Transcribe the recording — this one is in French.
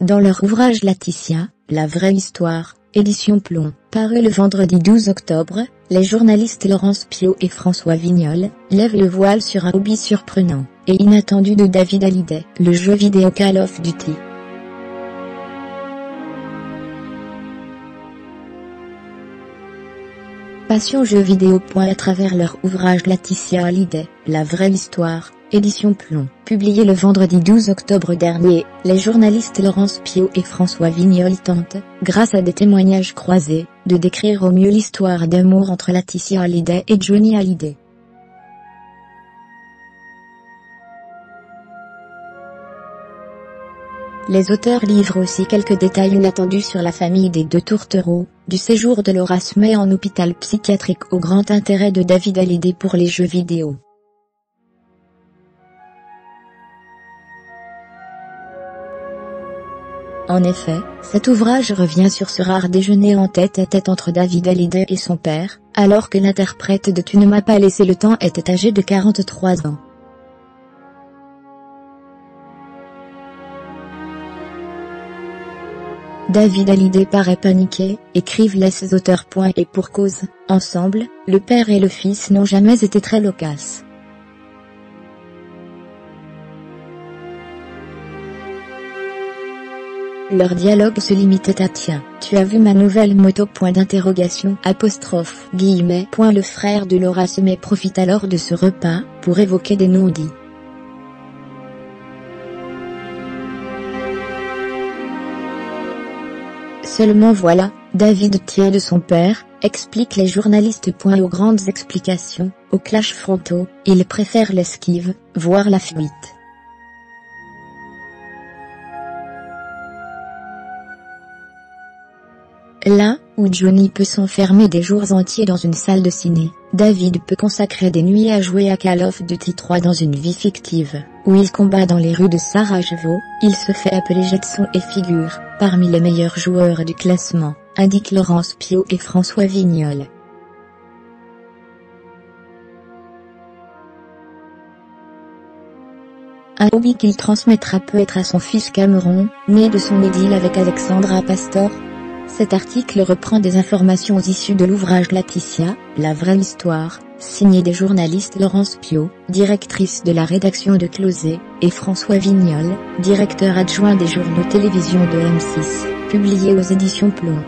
dans leur ouvrage Laetitia, la vraie histoire, édition Plomb, paru le vendredi 12 octobre, les journalistes Laurence Piot et François Vignol lèvent le voile sur un hobby surprenant et inattendu de David Hallyday, le jeu vidéo Call of Duty. Passion jeux vidéo. À travers leur ouvrage Laetitia Hallyday, la vraie histoire, édition Plomb, publié le vendredi 12 octobre dernier, les journalistes Laurence Piot et François Vignol tentent, grâce à des témoignages croisés, de décrire au mieux l'histoire d'amour entre Laetitia Hallyday et Johnny Hallyday. Les auteurs livrent aussi quelques détails inattendus sur la famille des deux tourtereaux, du séjour de Laura Smay en hôpital psychiatrique au grand intérêt de David Hallyday pour les jeux vidéo. En effet, cet ouvrage revient sur ce rare déjeuner en tête-à-tête entre David Hallyday et son père, alors que l'interprète de Tu ne m'as pas laissé le temps était âgé de 43 ans. David Hallyday paraît paniqué, écrivent les auteurs. Et pour cause, ensemble, le père et le fils n'ont jamais été très loquaces. Leur dialogue se limitait à Tiens, tu as vu ma nouvelle moto ? Le frère de Laura Smay profite alors de ce repas, pour évoquer des non-dits. Seulement voilà, David tient de son père, explique les journalistes. Aux grandes explications, aux clashs frontaux, il préfère l'esquive, voire la fuite. Là, où Johnny peut s'enfermer des jours entiers dans une salle de ciné, David peut consacrer des nuits à jouer à Call of Duty 3 dans une vie fictive, où il combat dans les rues de Sarajevo, il se fait appeler Jetson et figure parmi les meilleurs joueurs du classement, indiquent Laurence Piot et François Vignol. Un hobby qu'il transmettra peut-être à son fils Cameron, né de son idylle avec Alexandra Pastor. Cet article reprend des informations issues de l'ouvrage Laetitia, la vraie histoire, signé des journalistes Laurence Piot, directrice de la rédaction de Closet, et François Vignol, directeur adjoint des journaux télévision de M6, publié aux éditions Plomb.